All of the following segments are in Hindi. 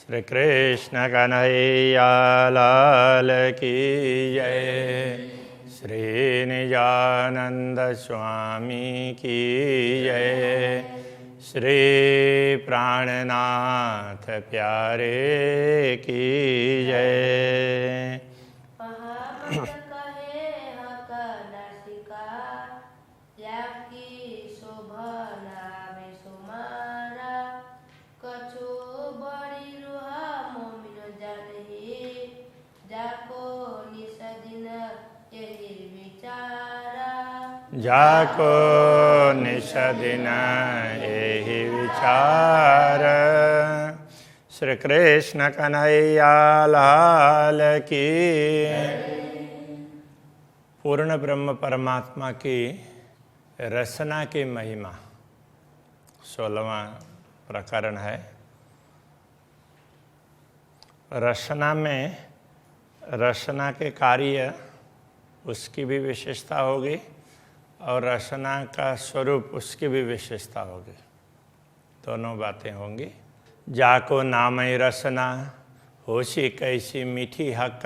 श्री कृष्ण कन्हैया लाल की जय। श्री निजानंद स्वामी की जय। श्री प्राणनाथ प्यारे की जय। जाको निषदिन यही विचार। श्री कृष्ण कन्हैया लाल की। पूर्ण ब्रह्म परमात्मा की रसना की महिमा 16वां प्रकरण है। रसना में रसना के कार्य उसकी भी विशेषता होगी और रसना का स्वरूप उसकी भी विशेषता होगी। दोनों बातें होंगी। जाको नामय रसना होशी कैसी मीठी हक।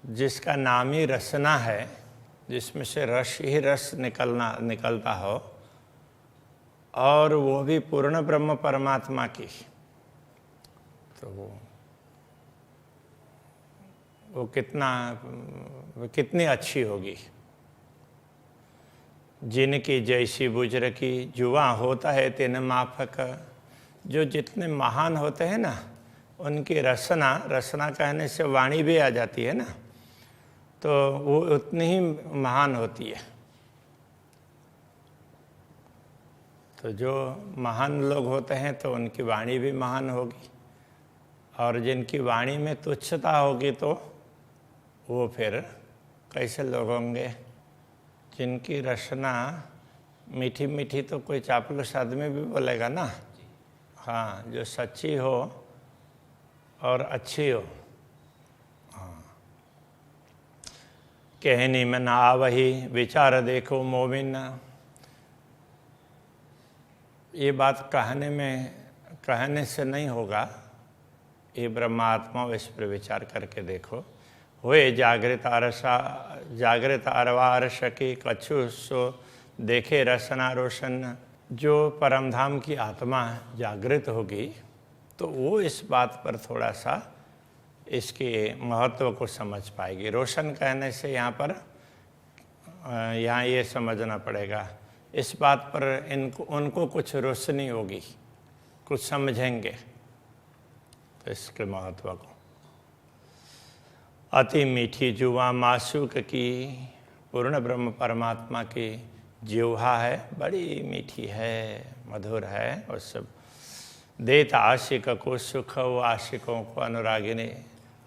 जिसका नाम ही रसना है, जिसमें से रस ही रस निकलता हो, और वो भी पूर्ण ब्रह्म परमात्मा की, तो वो कितनी अच्छी होगी। जिनकी जैसी बुज्र की जुआ होता है तेन माफक। जो जितने महान होते हैं ना, उनकी रसना कहने से वाणी भी आ जाती है ना, तो वो उतनी ही महान होती है। तो जो महान लोग होते हैं तो उनकी वाणी भी महान होगी, और जिनकी वाणी में तुच्छता होगी तो वो फिर कैसे लोग होंगे। जिनकी रसना मीठी मीठी तो कोई चापलूस आदमी भी बोलेगा ना। हाँ, जो सच्ची हो और अच्छी हो। हाँ, कहनी में ना आवही विचार देखो मोमिन। ये बात कहने से नहीं होगा, ये ब्रह्मात्मा इस पर विचार करके देखो। हुए जागृत अरवारस की कछु सो देखे रसना रोशन। जो परमधाम की आत्मा जागृत होगी तो वो इस बात पर थोड़ा सा इसके महत्व को समझ पाएगी। रोशन कहने से यहाँ ये समझना पड़ेगा, इस बात पर उनको कुछ रोशनी होगी, कुछ समझेंगे तो इसके महत्व को। अति मीठी जुआ मासूक की। पूर्ण ब्रह्म परमात्मा की जिह्वा है, बड़ी मीठी है, मधुर है, और सब देता आशिक को सुख। वो आशिकों को, अनुरागिनी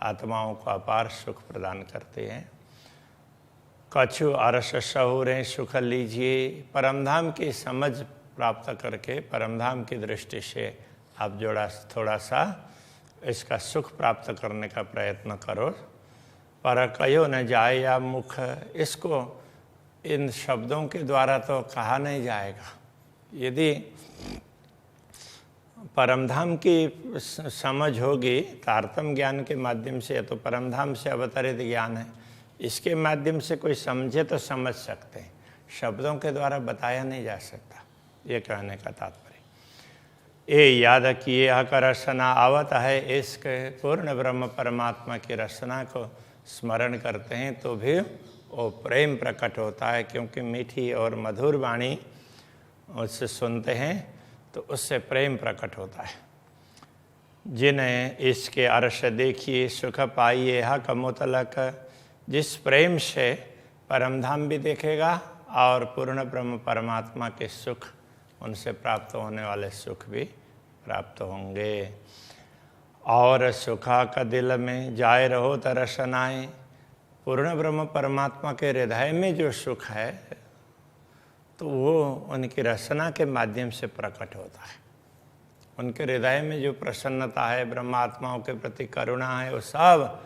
आत्माओं को अपार सुख प्रदान करते हैं। कछु अरस शहुरें सुख लीजिए। परमधाम की समझ प्राप्त करके, परमधाम की दृष्टि से आप थोड़ा सा इसका सुख प्राप्त करने का प्रयत्न करो। पर कहो न जाए या मुख। इसको इन शब्दों के द्वारा तो कहा नहीं जाएगा। यदि परमधाम की समझ होगी तारतम ज्ञान के माध्यम से, तो परमधाम से अवतरित ज्ञान है, इसके माध्यम से कोई समझे तो समझ सकते हैं, शब्दों के द्वारा बताया नहीं जा सकता। ये कहने का तात्पर्य। ये याद किए का रसना आवत है। इसके पूर्ण ब्रह्म परमात्मा की रसना को स्मरण करते हैं तो भी वो प्रेम प्रकट होता है, क्योंकि मीठी और मधुर वाणी उससे सुनते हैं तो उससे प्रेम प्रकट होता है। जिन्हें इसके अर्श देखिए सुख पाइए हक मुतलक। जिस प्रेम से परमधाम भी देखेगा और पूर्ण ब्रह्म परमात्मा के सुख, उनसे प्राप्त होने वाले सुख भी प्राप्त होंगे। और सुखा का दिल में जाए रहो तरसनाए। पूर्ण ब्रह्म परमात्मा के हृदय में जो सुख है तो वो उनकी रसना के माध्यम से प्रकट होता है। उनके हृदय में जो प्रसन्नता है, ब्रह्मात्माओं के प्रति करुणा है, वो सब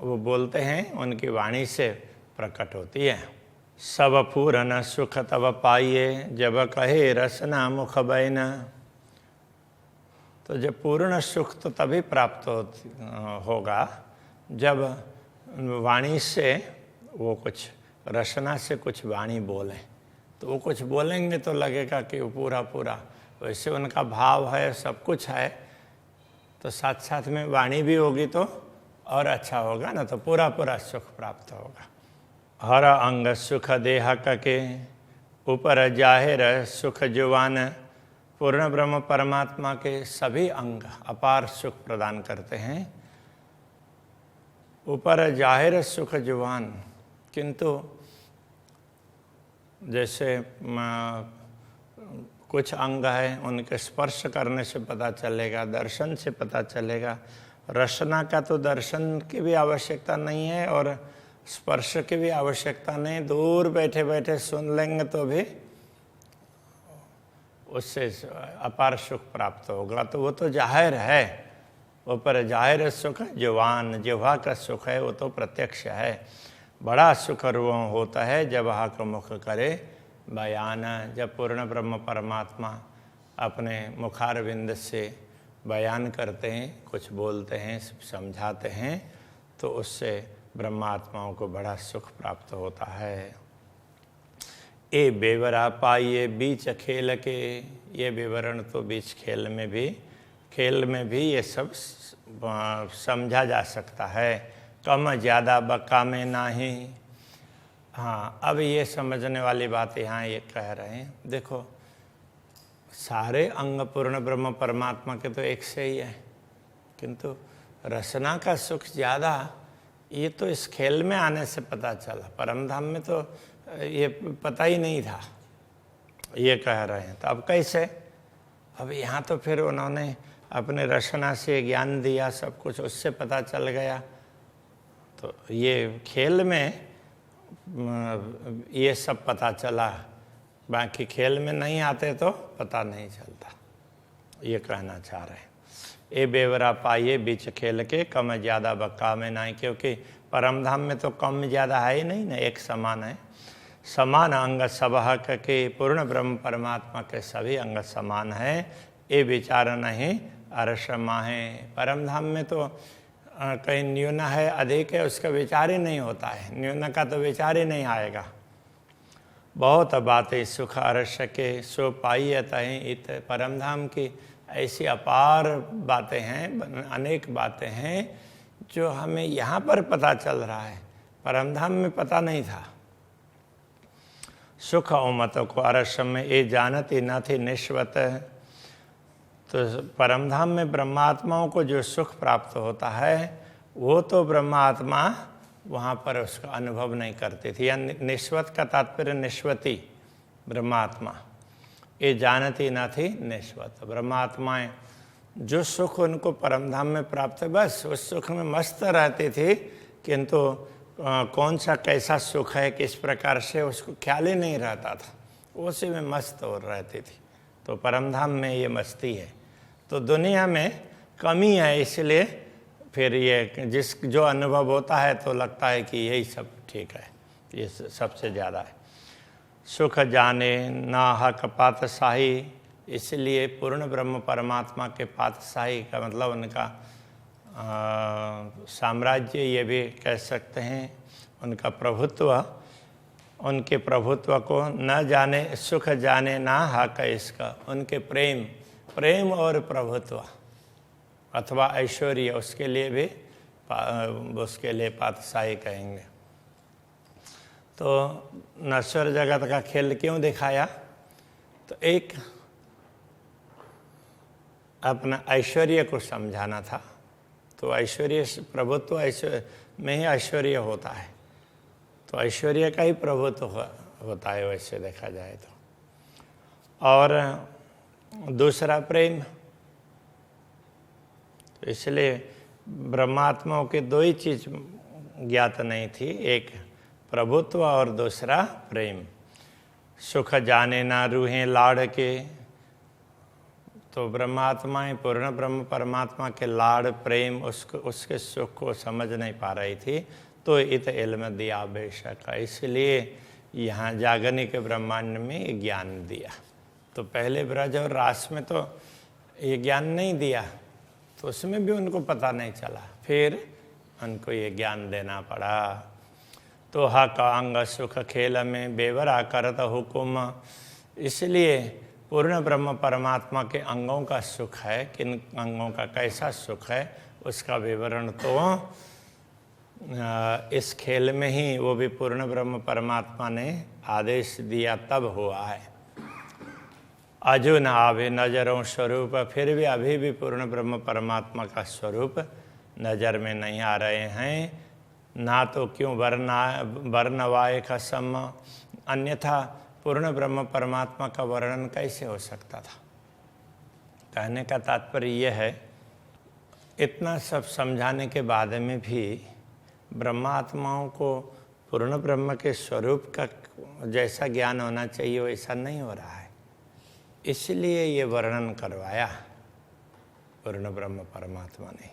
वो बोलते हैं, उनकी वाणी से प्रकट होती है। सब पूर्ण सुख तब पाइए जब कहे रसना मुख बैन। तो जब पूर्ण सुख तो तभी प्राप्त होगा जब वाणी से वो कुछ रचना से कुछ वाणी बोलें। तो वो कुछ बोलेंगे तो लगेगा कि वो पूरा पूरा, वैसे उनका भाव है, सब कुछ है, तो साथ साथ में वाणी भी होगी तो और अच्छा होगा ना, तो पूरा पूरा सुख प्राप्त होगा। हर अंग सुख देह के ऊपर जाहिर सुख जुवान, पूर्ण ब्रह्म परमात्मा के सभी अंग अपार सुख प्रदान करते हैं। ऊपर जाहिर सुख जुवान, किंतु जैसे कुछ अंग है उनके स्पर्श करने से पता चलेगा, दर्शन से पता चलेगा। रचना का तो दर्शन की भी आवश्यकता नहीं है और स्पर्श की भी आवश्यकता नहीं, दूर बैठे बैठे सुन लेंगे तो भी उससे अपार सुख प्राप्त होगा। तो वो तो जाहिर है, वो पर जाहिर सुख जुबान, जिह्वा का सुख है, वो तो प्रत्यक्ष है। बड़ा सुख वो होता है जब हाक मुख करे बयान, जब पूर्ण ब्रह्म परमात्मा अपने मुखारविंद से बयान करते हैं, कुछ बोलते हैं, समझाते हैं, तो उससे ब्रह्मात्माओं को बड़ा सुख प्राप्त होता है। ए बेवरा पाइए बीच खेल के, ये विवरण तो बीच खेल में भी ये सब समझा जा सकता है। कम ज़्यादा बका में नाही। हाँ, अब ये समझने वाली बात यहाँ ये कह रहे हैं, देखो सारे अंग पूर्ण ब्रह्म परमात्मा के तो एक से ही है, किंतु रचना का सुख ज़्यादा, ये तो इस खेल में आने से पता चला, परमधाम में तो ये पता ही नहीं था, ये कह रहे हैं। तो अब कैसे? अब यहाँ तो फिर उन्होंने अपने रचना से ज्ञान दिया, सब कुछ उससे पता चल गया। तो ये खेल में ये सब पता चला, बाकी खेल में नहीं आते तो पता नहीं चलता, ये कहना चाह रहे हैं। ए बेवरा पाइए बीच खेल के, कम ज़्यादा बक्का में नहीं, क्योंकि परमधाम में तो कम ज़्यादा है ही नहीं ना, एक समान है। समान अंग सब हक के, पूर्ण ब्रह्म परमात्मा के सभी अंग समान है। ये विचार नहीं अरसमा है। परमधाम में तो कहीं न्यून है अधिक है उसका विचार ही नहीं होता है, न्यून का तो विचार ही नहीं आएगा। बहुत बातें सुख अरस के सो पाई तहीं इत, परमधाम की ऐसी अपार बातें हैं, अनेक बातें हैं जो हमें यहाँ पर पता चल रहा है, परमधाम में पता नहीं था। सुख उमत को अरस में ये जानती न थी निश्वत। तो परमधाम में ब्रह्मात्माओं को जो सुख प्राप्त होता है वो तो ब्रह्मात्मा वहाँ पर उसका अनुभव नहीं करती थी। या निश्वत का तात्पर्य निश्वती, ब्रह्मात्मा। ये जानती न थी निश्वत। ब्रह्मात्माएं जो सुख उनको परमधाम में प्राप्त है बस उस सुख में मस्त रहती थी, किंतु कौन सा कैसा सुख है किस प्रकार से उसको ख्याल ही नहीं रहता था, उसी में मस्त हो रहती थी। तो परमधाम में ये मस्ती है। तो दुनिया में कमी है, इसलिए फिर ये जो अनुभव होता है तो लगता है कि यही सब ठीक है, ये सबसे ज़्यादा है। सुख जाने ना हक पातशाही, इसलिए पूर्ण ब्रह्म परमात्मा के पातशाही का मतलब उनका साम्राज्य, ये भी कह सकते हैं उनका प्रभुत्व। उनके प्रभुत्व को न जाने, सुख जाने ना हक इसका, उनके प्रेम और प्रभुत्व अथवा ऐश्वर्य, उसके लिए भी उसके लिए पातशाही कहेंगे। तो नश्वर जगत का खेल क्यों दिखाया? तो एक अपना ऐश्वर्य को समझाना था। तो ऐश्वर्य, प्रभुत्व ऐश्वर्य में ही ऐश्वर्य होता है, तो ऐश्वर्य का ही प्रभुत्व होता है वैसे देखा जाए तो। और दूसरा प्रेम, तो इसलिए ब्रह्मात्माओं के दो ही चीज ज्ञात नहीं थी, एक प्रभुत्व और दूसरा प्रेम। सुख जाने ना रूहें लाड़ के, तो ब्रह्मात्माएं पूर्ण ब्रह्म परमात्मा के लाड़ प्रेम उसके सुख को समझ नहीं पा रही थी, तो इत इल्म दिया बेशक, इसलिए यहाँ जागनिक ब्रह्मांड में ज्ञान दिया। तो पहले ब्रज और रास में तो ये ज्ञान नहीं दिया तो उसमें भी उनको पता नहीं चला, फिर उनको ये ज्ञान देना पड़ा। तो हा का अंग सुख खेल में बेवरा करत हुकुम, इसलिए पूर्ण ब्रह्म परमात्मा के अंगों का सुख है, किन अंगों का कैसा सुख है उसका विवरण तो इस खेल में ही वो भी पूर्ण ब्रह्म परमात्मा ने आदेश दिया तब हुआ है। अजु न आवे नजरों स्वरूप, फिर भी अभी भी पूर्ण ब्रह्म परमात्मा का स्वरूप नज़र में नहीं आ रहे हैं। ना तो क्यों वर्णवाय का सम, अन्यथा पूर्ण ब्रह्म परमात्मा का वर्णन कैसे हो सकता था। कहने का तात्पर्य यह है, इतना सब समझाने के बाद में भी ब्रह्मात्माओं को पूर्ण ब्रह्म के स्वरूप का जैसा ज्ञान होना चाहिए वैसा नहीं हो रहा है, इसलिए ये वर्णन करवाया पूर्ण ब्रह्म परमात्मा ने।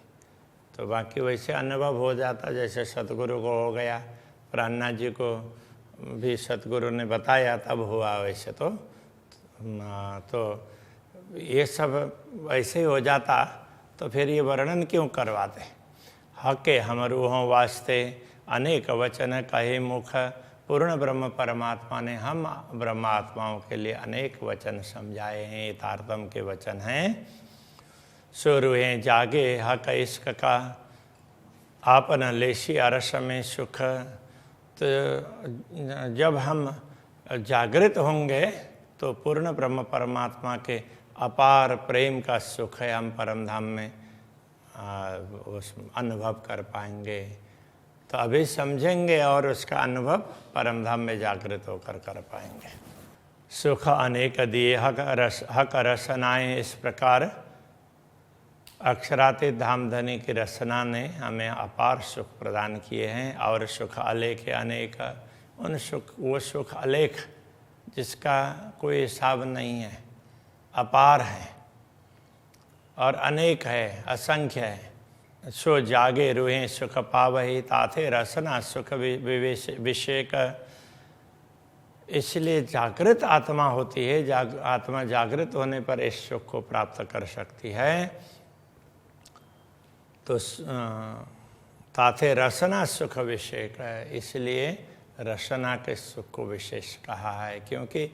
तो बाकी वैसे अनुभव हो जाता, जैसे सतगुरु को हो गया, प्राणनाथ जी को भी सतगुरु ने बताया तब हुआ, वैसे तो ये सब वैसे ही हो जाता तो फिर ये वर्णन क्यों करवाते। हके हमरू हों वास्ते अनेक वचन कहे मुख, पूर्ण ब्रह्म परमात्मा ने हम ब्रह्मात्माओं के लिए अनेक वचन समझाए हैं, तारतम के वचन हैं। सुरुहे जागे हक इश्क का, आपन लेशी अरस में सुख। तो जब हम जागृत होंगे तो पूर्ण ब्रह्म परमात्मा के अपार प्रेम का सुख है हम परम धाम में उस अनुभव कर पाएंगे। तो अभी समझेंगे और उसका अनुभव परम धाम में जागृत होकर कर पाएंगे। सुख अनेक दिए हक रसनाएँ, इस प्रकार अक्षरातीत धामधनी की रचना ने हमें अपार सुख प्रदान किए हैं। और सुख अलेख अनेक, उन सुख वो सुख अलेख जिसका कोई हिसाब नहीं है, अपार है और अनेक है, असंख्य है। सो जागे रूहें सुख पावही, ताथे रसना सुख विषेक। इसलिए जागृत आत्मा होती है, आत्मा जागृत होने पर इस सुख को प्राप्त कर सकती है। तो ताथे रसना सुख विषेक है, इसलिए रसना के सुख को विशेष कहा है, क्योंकि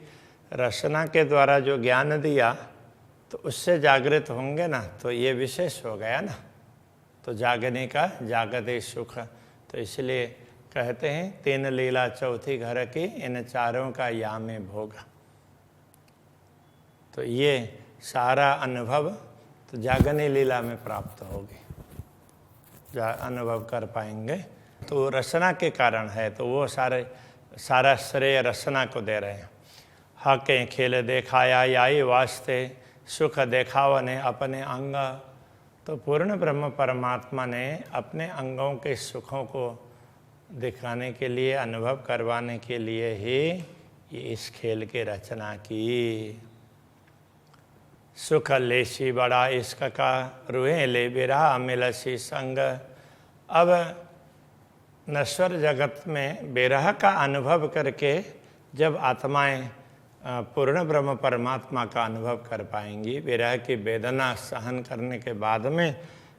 रसना के द्वारा जो ज्ञान दिया तो उससे जागृत होंगे ना, तो ये विशेष हो गया ना, तो जागने का जागते सुख। तो इसलिए कहते हैं तीन लीला चौथी घर की, इन चारों का या में भोग। तो ये सारा अनुभव तो जागने लीला में प्राप्त होगी, अनुभव कर पाएंगे। तो रचना के कारण है, तो वो सारा श्रेय रचना को दे रहे हैं। हकें खेल देखाया याई वास्ते, सुख देखावा ने अपने अंग। तो पूर्ण ब्रह्म परमात्मा ने अपने अंगों के सुखों को दिखाने के लिए, अनुभव करवाने के लिए ही ये इस खेल की रचना की। सुख लेसी बड़ा इश्क का, रूहे ले बिरहा मिलसी संग। अब नश्वर जगत में बिरह का अनुभव करके जब आत्माएं पूर्ण ब्रह्म परमात्मा का अनुभव कर पाएंगी, विरह की वेदना सहन करने के बाद में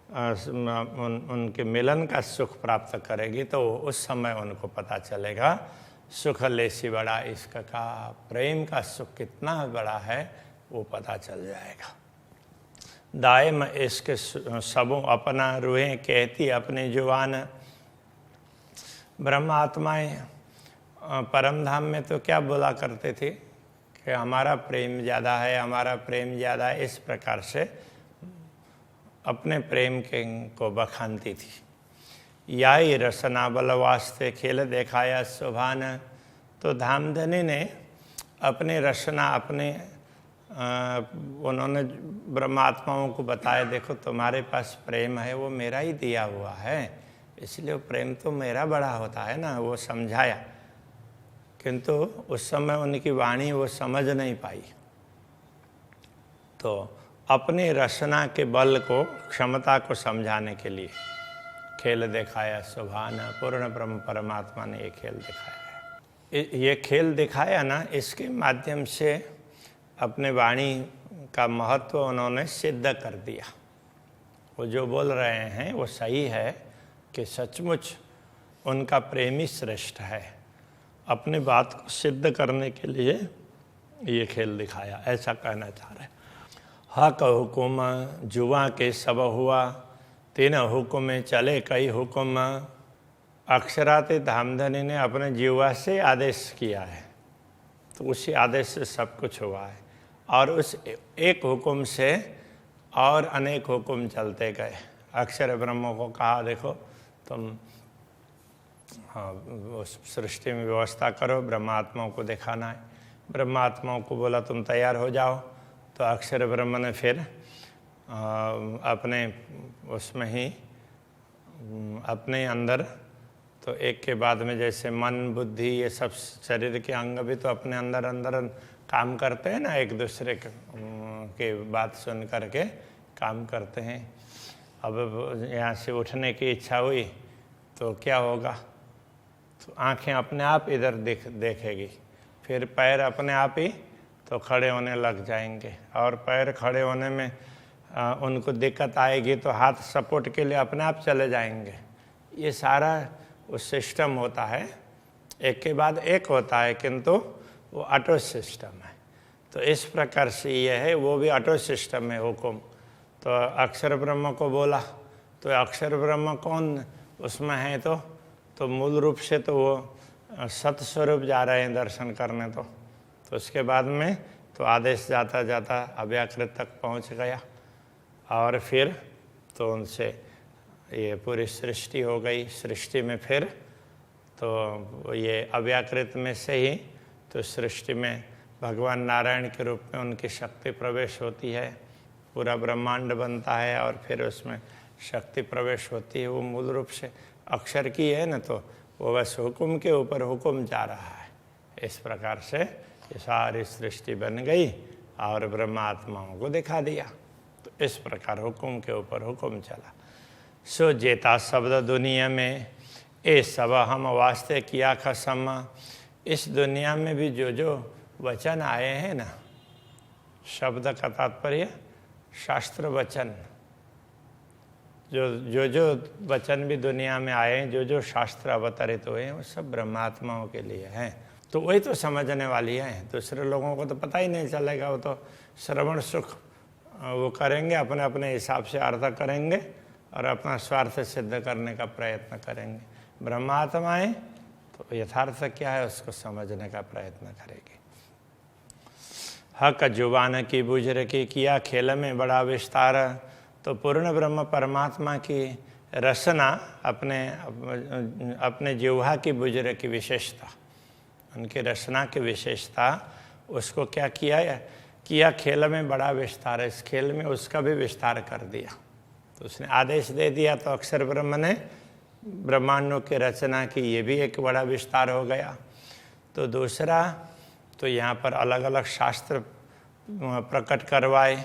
उनके मिलन का सुख प्राप्त करेगी, तो उस समय उनको पता चलेगा सुख लेसी बड़ा इश्क का, प्रेम का सुख कितना बड़ा है वो पता चल जाएगा। दायम इश्क सबों अपना, रूहें कहती अपनी जुबान। ब्रह्म आत्माएँ परम धाम में तो क्या बोला करते थे कि हमारा प्रेम ज़्यादा है, हमारा प्रेम ज़्यादा है, इस प्रकार से अपने प्रेम के को बखानती थी। याई रसना बल वास्ते खेल देखाया सुभान। तो धामधनी ने अपने रचना अपने उन्होंने ब्रह्मात्माओं को बताया, देखो तुम्हारे पास प्रेम है वो मेरा ही दिया हुआ है, इसलिए प्रेम तो मेरा बड़ा होता है ना, वो समझाया। किंतु उस समय उनकी वाणी वो समझ नहीं पाई, तो अपनी रचना के बल को, क्षमता को समझाने के लिए खेल दिखाया सुभान। पूर्ण ब्रह्म परमात्मा ने ये खेल दिखाया है। ये खेल दिखाया ना, इसके माध्यम से अपने वाणी का महत्व उन्होंने सिद्ध कर दिया। वो जो बोल रहे हैं वो सही है कि सचमुच उनका प्रेमी श्रेष्ठ है। अपनी बात को सिद्ध करने के लिए ये खेल दिखाया, ऐसा कहना चाह रहे। हक हुकुम जुआ के सब हुआ, तीन हुक्म चले कई हुक्म। अक्षराते धामधनी ने अपने जीवा से आदेश किया है, तो उसी आदेश से सब कुछ हुआ है, और उस एक हुक्म से और अनेक हुक्म चलते गए। अक्षर ब्रह्म को कहा देखो तुम उस सृष्टि में व्यवस्था करो, ब्रह्मात्माओं को दिखाना है। ब्रह्मात्माओं को बोला तुम तैयार हो जाओ, तो अक्षर ब्रह्म ने फिर अपने उसमें ही अपने अंदर, तो एक के बाद में जैसे मन बुद्धि ये सब शरीर के अंग भी तो अपने अंदर अंदर काम करते हैं ना, एक दूसरे के बात सुन करके काम करते हैं। अब यहाँ से उठने की इच्छा हुई तो क्या होगा, तो आंखें अपने आप इधर देखेगी, फिर पैर अपने आप ही तो खड़े होने लग जाएंगे, और पैर खड़े होने में उनको दिक्कत आएगी तो हाथ सपोर्ट के लिए अपने आप चले जाएंगे। ये सारा उस सिस्टम होता है, एक के बाद एक होता है, किंतु वो ऑटो सिस्टम है। तो इस प्रकार से ये है, वो भी ऑटो सिस्टम है हुकुम। तो अक्षर ब्रह्म को बोला, तो अक्षर ब्रह्म कौन उसमें है, तो मूल रूप से तो वो सतस्वरूप जा रहे हैं दर्शन करने। तो उसके बाद में तो आदेश जाता जाता अव्याकृत तक पहुंच गया, और फिर तो उनसे ये पूरी सृष्टि हो गई। सृष्टि में फिर तो ये अव्याकृत में से ही तो सृष्टि में भगवान नारायण के रूप में उनकी शक्ति प्रवेश होती है, पूरा ब्रह्मांड बनता है, और फिर उसमें शक्ति प्रवेश होती है। वो मूल रूप से अक्षर की है न, तो वो बस हुक्म के ऊपर हुक्म जा रहा है। इस प्रकार से ये सारी सृष्टि बन गई और ब्रह्मात्माओं को दिखा दिया। तो इस प्रकार हुक्म के ऊपर हुक्म चला। सो जेता शब्द दुनिया में ए सब हम वास्ते किया खसम। इस दुनिया में भी जो जो वचन आए हैं ना, शब्द का तात्पर्य शास्त्र वचन, जो वचन भी दुनिया में आए हैं, जो शास्त्र अवतरित हुए हैं, वो सब ब्रह्मात्माओं के लिए हैं। तो वही तो समझने वाली है, दूसरे लोगों को तो पता ही नहीं चलेगा। वो तो श्रवण सुख वो करेंगे, अपने अपने हिसाब से अर्थ करेंगे और अपना स्वार्थ सिद्ध करने का प्रयत्न करेंगे। ब्रह्मात्माएं तो यथार्थ क्या है उसको समझने का प्रयत्न करेगी। हक जुबान की बुझ रखी किया खेल में बड़ा विस्तार। तो पूर्ण ब्रह्म परमात्मा की रचना अपने जिह्वा की बुझ रखी विशेषता, उनकी रचना की विशेषता, उसको क्या किया खेल में बड़ा विस्तार है। इस खेल में उसका भी विस्तार कर दिया। तो उसने आदेश दे दिया, तो अक्षर ब्रह्म ने ब्रह्मांडों की रचना की, ये भी एक बड़ा विस्तार हो गया। तो दूसरा, तो यहाँ पर अलग अलग शास्त्र प्रकट करवाए।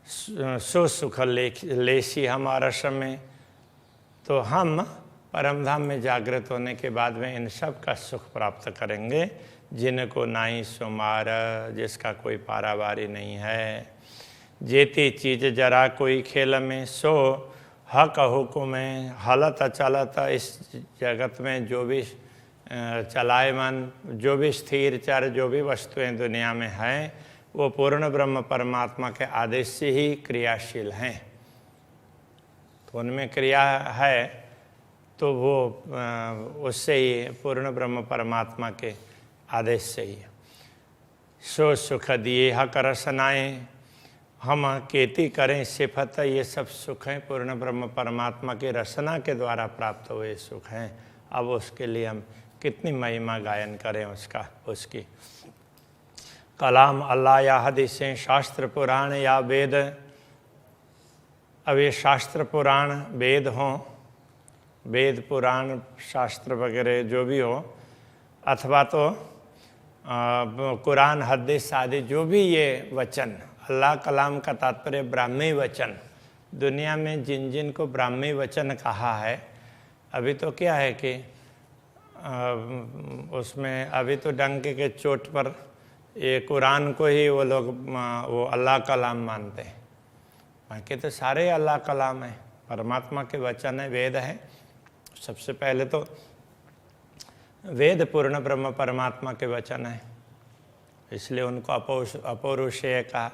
सो सुख लेसी हम अरस में, तो हम परमधाम में जागृत होने के बाद में इन सब का सुख प्राप्त करेंगे। जिनको नाई सुमार, जिसका कोई पारावारी नहीं है। जेती चीज जरा कोई खेल में, सो हक हुकुम हलत चलत। इस जगत में जो भी चलायमान, जो भी स्थिर चर, जो भी वस्तुएं दुनिया में हैं, वो पूर्ण ब्रह्म परमात्मा के आदेश से ही क्रियाशील हैं। तो उनमें क्रिया है तो वो उससे ही पूर्ण ब्रह्म परमात्मा के आदेश से ही। सो सुख दिए हक रसनाएँ, हम खेती करें सिफत। ये सब सुख हैं पूर्ण ब्रह्म परमात्मा की रचना के द्वारा प्राप्त हुए सुख हैं। अब उसके लिए हम कितनी महिमा गायन करें उसकी। कलाम अल्लाह या हदीसें, शास्त्र पुराण या वेद। अब ये शास्त्र पुराण वेद हों, वेद पुराण शास्त्र वगैरह जो भी हो, अथवा तो कुरान हदीस आदि जो भी ये वचन, अल्लाह कलाम का तात्पर्य ब्राह्मी वचन। दुनिया में जिन जिन को ब्राह्मी वचन कहा है, अभी तो क्या है कि उसमें अभी तो डंके के चोट पर ये कुरान को ही वो लोग वो अल्लाह कलाम मानते हैं। बाकी तो सारे अल्लाह कलाम है, परमात्मा के वचन है, वेद है। सबसे पहले तो वेद पूर्ण ब्रह्म परमात्मा के वचन है, इसलिए उनको अपौरुषेय कहा।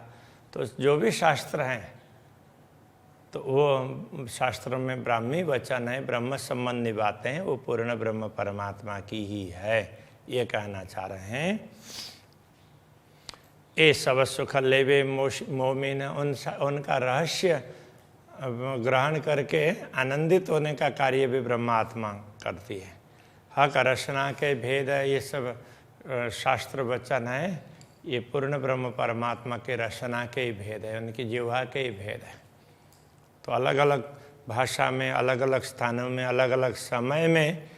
तो जो भी शास्त्र हैं तो वो शास्त्रों में ब्राह्मी वचन है, ब्रह्म संबंधी बातें हैं, वो पूर्ण ब्रह्म परमात्मा की ही है, ये कहना चाह रहे हैं। ए सब सुख लेवे मोमिन, उनका रहस्य ग्रहण करके आनंदित होने का कार्य भी ब्रह्मात्मा करती है। हक रचना के भेद है, ये सब शास्त्र वचन है, ये पूर्ण ब्रह्म परमात्मा के रचना के ही भेद है, उनकी जिह्वा के ही भेद है। तो अलग अलग भाषा में, अलग अलग स्थानों में, अलग अलग समय में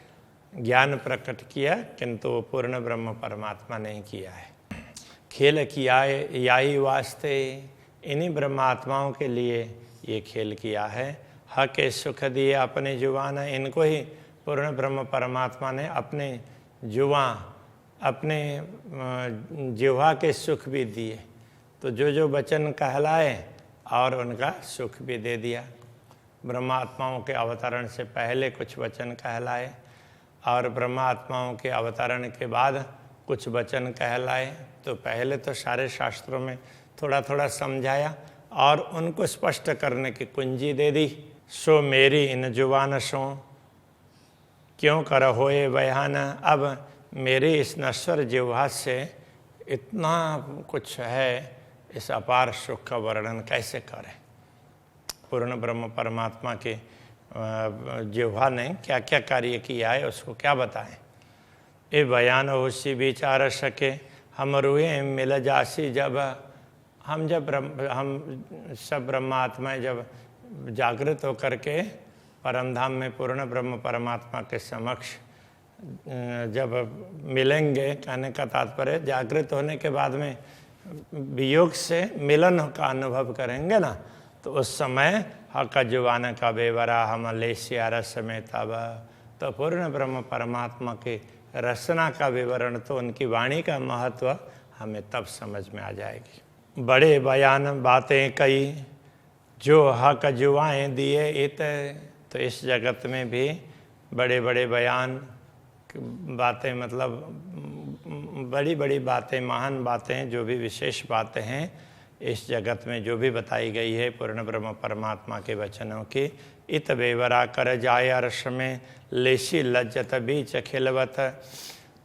ज्ञान प्रकट किया, किंतु पूर्ण ब्रह्म परमात्मा ने किया है। खेल किया है याही वास्ते, इन्हीं ब्रह्मात्माओं के लिए ये खेल किया है। हक सुख दिए अपने जुबान, इनको ही पूर्ण ब्रह्म परमात्मा ने अपने जुबां, अपने जिह्वा के सुख भी दिए। तो जो वचन कहलाए और उनका सुख भी दे दिया। ब्रह्मात्माओं के अवतरण से पहले कुछ वचन कहलाए और ब्रह्मात्माओं के अवतरण के बाद कुछ वचन कहलाए। तो पहले तो सारे शास्त्रों में थोड़ा थोड़ा समझाया और उनको स्पष्ट करने की कुंजी दे दी। सो मेरी इन जुबान सो क्यों कर होए बयान, अब मेरी इस नश्वर जिह्वा से इतना कुछ है, इस अपार सुख का वर्णन कैसे करें। पूर्ण ब्रह्म परमात्मा के जिह्वा ने क्या क्या कार्य किया है उसको क्या बताएं। ए बयान होशी विचार सके, हम रुए मिल जासी, जब हम सब ब्रह्मात्माएं जब जागृत होकर के परमधाम में पूर्ण ब्रह्म परमात्मा के समक्ष जब मिलेंगे, कहने का तात्पर्य जागृत होने के बाद में वियोग से मिलन का अनुभव करेंगे ना, तो उस समय हक जुबान का बेवरा हम लेसिया रस में तब, तो पूर्ण ब्रह्म परमात्मा के रचना का विवरण तो उनकी वाणी का महत्व हमें तब समझ में आ जाएगी। बड़े बयान बातें कई जो हक जुबाएँ दिए इत, तो इस जगत में भी बड़े बड़े बयान बातें, मतलब बड़ी बड़ी बातें, महान बातें, जो भी विशेष बातें हैं इस जगत में जो भी बताई गई है पूर्ण ब्रह्म परमात्मा के वचनों की, इत बेवरा कर जाय अर्श में लेशी लज्जत बीच खिलवत।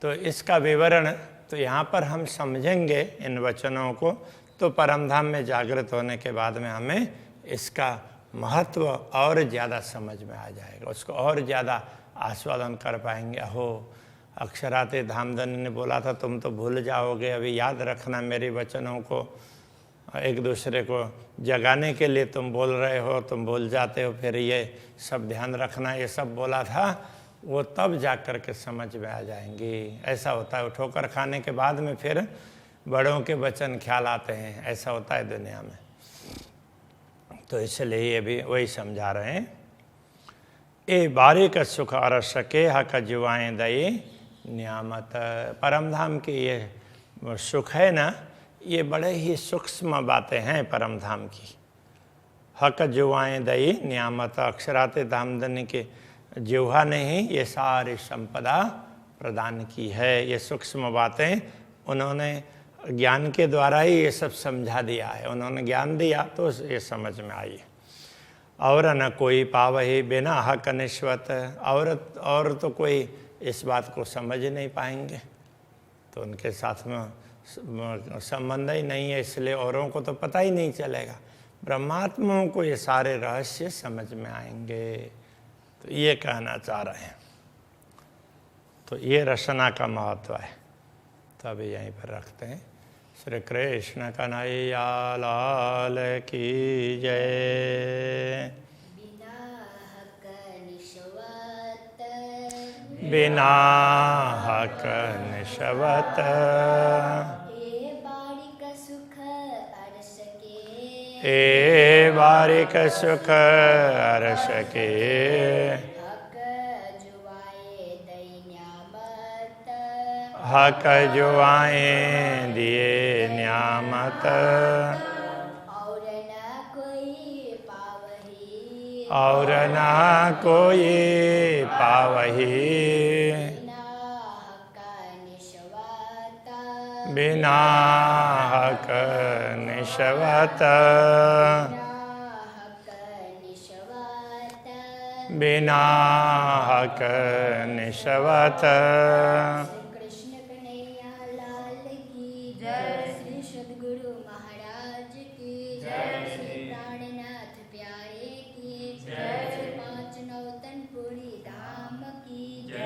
तो इसका विवरण तो यहाँ पर हम समझेंगे इन वचनों को, तो परमधाम में जागृत होने के बाद में हमें इसका महत्व और ज़्यादा समझ में आ जाएगा, उसको और ज़्यादा आस्वादन कर पाएंगे। हो अक्षराते धामधनी ने बोला था तुम तो भूल जाओगे, अभी याद रखना मेरे वचनों को, एक दूसरे को जगाने के लिए तुम बोल रहे हो, तुम भूल जाते हो, फिर ये सब ध्यान रखना, ये सब बोला था, वो तब जा कर के समझ में आ जाएंगी। ऐसा होता है, ठोकर खाने के बाद में फिर बड़ों के वचन ख्याल आते हैं, ऐसा होता है दुनिया में। तो इसलिए ये भी वही समझा रहे हैं। ए बारीक सुख अरस सके हक जुआएं दई नियामत, परमधाम की ये सुख है ना, ये बड़े ही सूक्ष्म बातें हैं परमधाम की। हक जुआएं दई नियामत, अक्षराते धामधनी के जिह्वा ने ही ये सारी संपदा प्रदान की है। ये सूक्ष्म बातें उन्होंने ज्ञान के द्वारा ही ये सब समझा दिया है, उन्होंने ज्ञान दिया तो ये समझ में आई। और न कोई पावही बिना हक निश्वत, और तो कोई इस बात को समझ नहीं पाएंगे, तो उनके साथ में संबंध ही नहीं है, इसलिए औरों को तो पता ही नहीं चलेगा। ब्रह्मात्माओं को ये सारे रहस्य समझ में आएंगे, तो ये कहना चाह रहे हैं। तो ये रचना का महत्व है। तो अभी यहीं पर रखते हैं। श्री कृष्ण कन्हैया लाल की जय। बिना हक निशवत ए बारिक सुख अर्श के, हक जो आए दिए न्यामत, और ना कोई पावही, बिना हक निशवत, बिना हक निशवत। कृष्ण कन्हैया लाल की जय, श्री सद्गुरु महाराज की जय, श्री प्राणनाथ प्यारे की जय, श्री पांच नौतनपुरी धाम की जय।